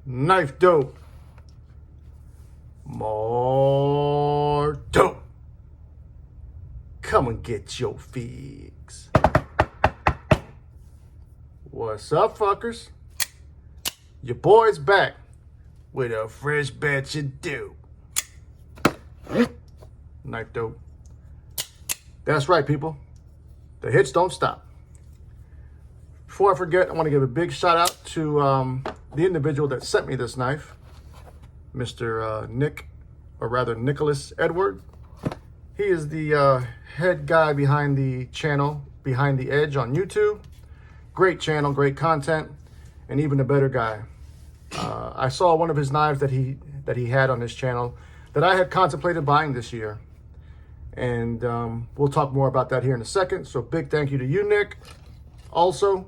Knifedope. More dope. Come and get your fix. What's up, fuckers? Your boy's back with a fresh batch of dope. Knifedope. That's right, people. The hits don't stop. Before I forget, I want to give a big shout out to the individual that sent me this knife, Mr. Nicholas Edward. He is the head guy behind the channel Behind the Edge on YouTube. Great channel, great content, and even a better guy. I saw one of his knives that he had on his channel that I had contemplated buying this year. And we'll talk more about that here in a second. So big thank you to you, Nick. Also,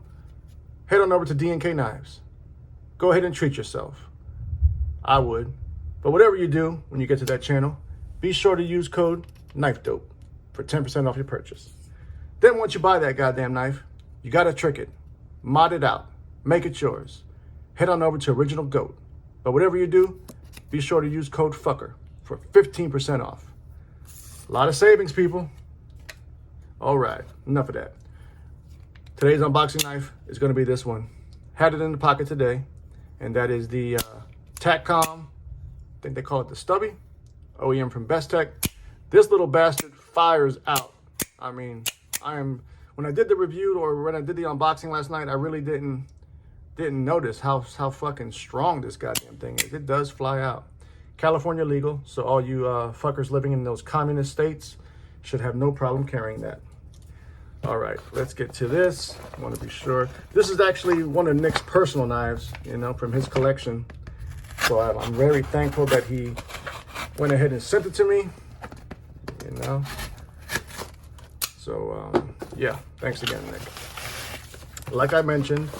head on over to D&K Knives. Go ahead and treat yourself. I would. But whatever you do when you get to that channel, be sure to use code Knifedope for 10% off your purchase. Then once you buy that goddamn knife, you got to trick it, mod it out, make it yours. Head on over to Original Goat. But whatever you do, be sure to use code FUCKER for 15% off. A lot of savings, people. All right, enough of that. Today's unboxing knife is going to be this one. Had it in the pocket today, and that is the TacCom, I think they call it the Stubby, OEM from Best Tech. This little bastard fires out. I mean, when I did the review or when I did the unboxing last night, I really didn't notice how fucking strong this goddamn thing is. It does fly out. California legal, so all you fuckers living in those communist states should have no problem carrying that. All right, let's get to this. I want to be sure. This is actually one of Nick's personal knives, you know, from his collection. So I'm very thankful that he went ahead and sent it to me, you know. So, yeah, thanks again, Nick. Like I mentioned,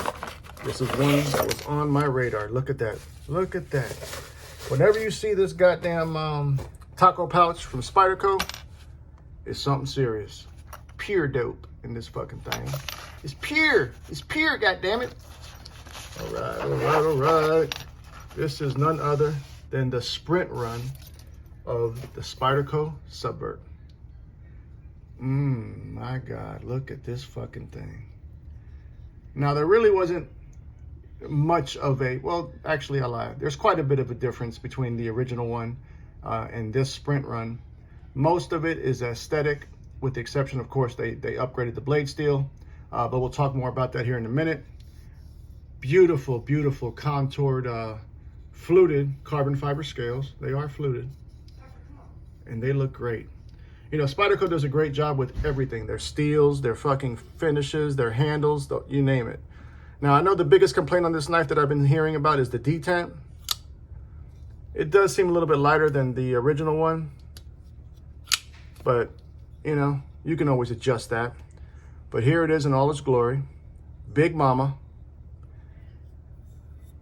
this is one that was on my radar. Look at that. Look at that. Whenever you see this goddamn taco pouch from Spyderco, it's something serious. Pure dope in this fucking thing. It's pure. It's pure, goddammit. All right, all right, all right. This is none other than the sprint run of the Spyderco Subvert. My God, look at this fucking thing. Now, there really wasn't much of a, well, actually I lied. There's quite a bit of a difference between the original one and this sprint run. Most of it is aesthetic, with the exception, of course, they upgraded the blade steel, but we'll talk more about that here in a minute. Beautiful, beautiful contoured, fluted carbon fiber scales. They are fluted, and they look great. You know, Spyderco does a great job with everything. Their steels, their fucking finishes, their handles, you name it. Now, I know the biggest complaint on this knife that I've been hearing about is the detent. It does seem a little bit lighter than the original one, but, you know, you can always adjust that. But here it is in all its glory. Big mama.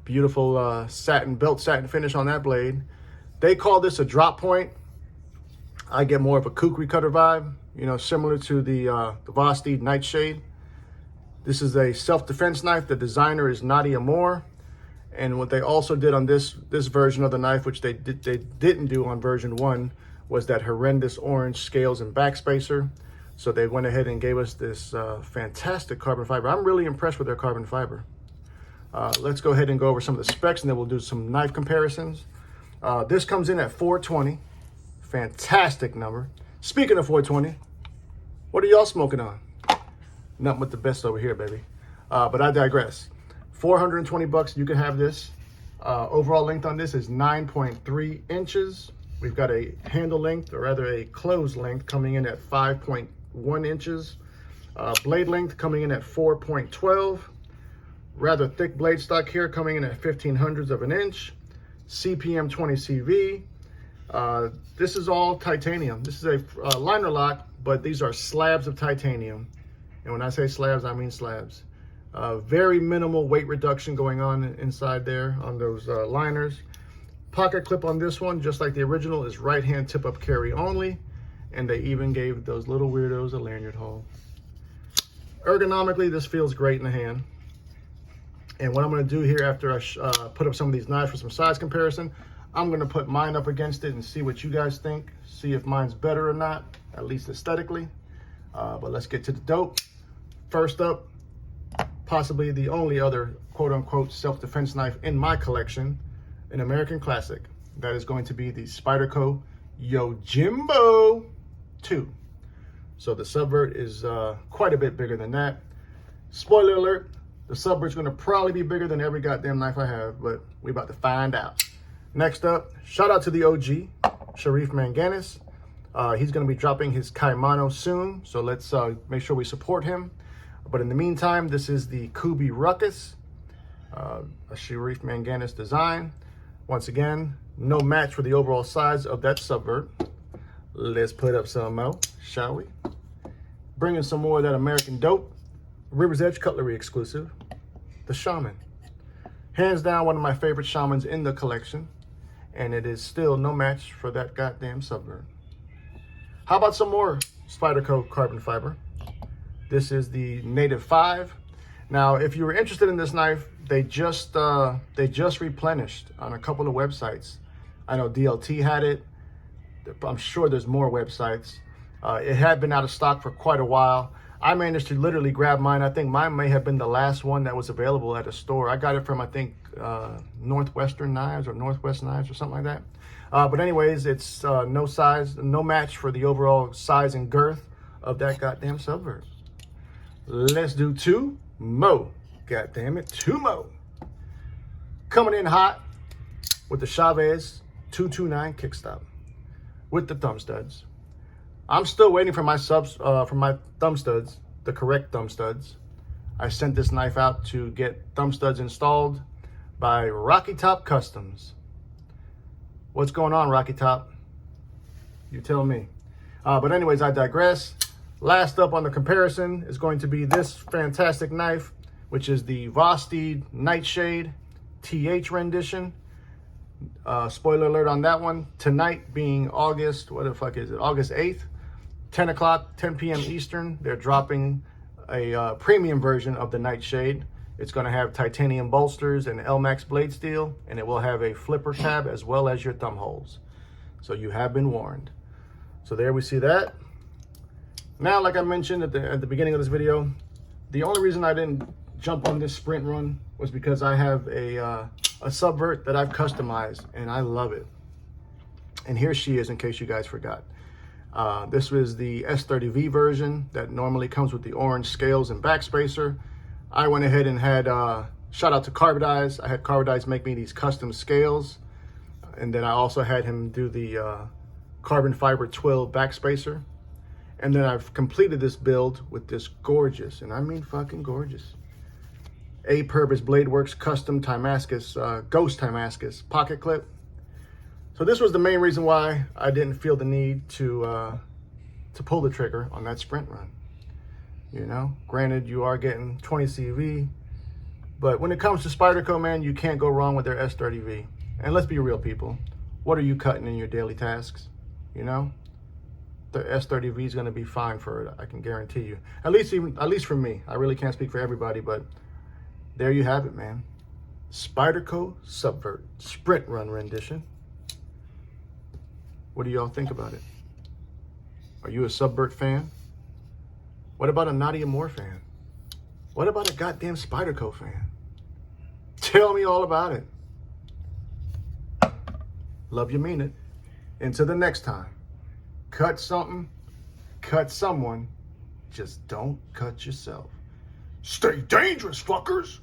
Beautiful satin, belt satin finish on that blade. They call this a drop point. I get more of a kukri cutter vibe, you know, similar to the Vosti Nightshade. This is a self-defense knife. The designer is Nadia Moore. And what they also did on this version of the knife, which they didn't do on version 1, was that horrendous orange scales and backspacer. So they went ahead and gave us this fantastic carbon fiber. I'm really impressed with their carbon fiber. Let's go ahead and go over some of the specs, and then we'll do some knife comparisons. This comes in at 420. Fantastic number. Speaking of 420, what are y'all smoking on? Nothing but the best over here, baby. But I digress. 420 bucks, you can have this. Overall length on this is 9.3 inches. We've got a handle length, or rather a close length, coming in at 5.1 inches. Blade length coming in at 4.12. Rather thick blade stock here, coming in at 0.15 of an inch. CPM 20 CV. This is all titanium. This is a liner lock, but these are slabs of titanium. And when I say slabs, I mean slabs. Very minimal weight reduction going on inside there on those liners. Pocket clip on this one, just like the original, is right-hand tip-up carry only. And they even gave those little weirdos a lanyard hole. Ergonomically, this feels great in the hand. And what I'm going to do here after I put up some of these knives for some size comparison, I'm going to put mine up against it and see what you guys think. See if mine's better or not, at least aesthetically. But let's get to the dope. First up, possibly the only other quote-unquote self-defense knife in my collection, an American classic. That is going to be the Spyderco Yojimbo 2. So the Subvert is quite a bit bigger than that. Spoiler alert, the Subvert's going to probably be bigger than every goddamn knife I have, but we about to find out. Next up, shout out to the OG, Sharif Manganis. He's going to be dropping his Kaimano soon, so let's make sure we support him. But in the meantime, this is the Kubi Ruckus, a Sharif Manganis design. Once again, no match for the overall size of that Subvert. Let's put up some more, shall we? Bringing some more of that American dope, River's Edge Cutlery exclusive, the Shaman. Hands down, one of my favorite Shamans in the collection, and it is still no match for that goddamn Subvert. How about some more Spyderco carbon fiber? This is the Native 5. Now, if you were interested in this knife, they just replenished on a couple of websites. I know DLT had it. I'm sure there's more websites. It had been out of stock for quite a while. I managed to literally grab mine. I think mine may have been the last one that was available at a store. I got it from, I think, Northwestern Knives or Northwest Knives or something like that. But anyways, it's no match for the overall size and girth of that goddamn Subvert. Let's do two more. God damn it, two more. Coming in hot with the Chavez 229 kickstop with the thumb studs. I'm still waiting for my thumb studs, the correct thumb studs. I sent this knife out to get thumb studs installed by Rocky Top Customs. What's going on, Rocky Top? You tell me. But anyways, I digress. Last up on the comparison is going to be this fantastic knife, which is the Vosteed Nightshade TH rendition. Spoiler alert on that one. Tonight being August, what the fuck is it? August 8th, 10 o'clock, 10 p.m. Eastern. They're dropping a premium version of the Nightshade. It's going to have titanium bolsters and LMAX blade steel, and it will have a flipper tab as well as your thumb holes. So you have been warned. So there we see that. Now, like I mentioned at the beginning of this video, the only reason I didn't jump on this sprint run was because I have a Subvert that I've customized, and I love it. And here she is, in case you guys forgot. This was the S30V version that normally comes with the orange scales and backspacer. I went ahead and had, shout out to Carbodize. I had Carbodize make me these custom scales. And then I also had him do the carbon fiber twill backspacer. And then I've completed this build with this gorgeous, and I mean fucking gorgeous, A-Purpose Bladeworks custom Timascus, Ghost Timascus pocket clip. So this was the main reason why I didn't feel the need to pull the trigger on that sprint run. You know, granted, you are getting 20 CV, but when it comes to Spyderco, man, you can't go wrong with their S30V. And let's be real, people. What are you cutting in your daily tasks? You know, the S30V is going to be fine for it. I can guarantee you. At least for me. I really can't speak for everybody, but there you have it, man. Spyderco Subvert sprint run rendition. What do y'all think about it? Are you a Subvert fan? What about a Nadia Moore fan? What about a goddamn Spyderco fan? Tell me all about it. Love you, mean it. Until the next time. Cut something, cut someone, just don't cut yourself. Stay dangerous, fuckers!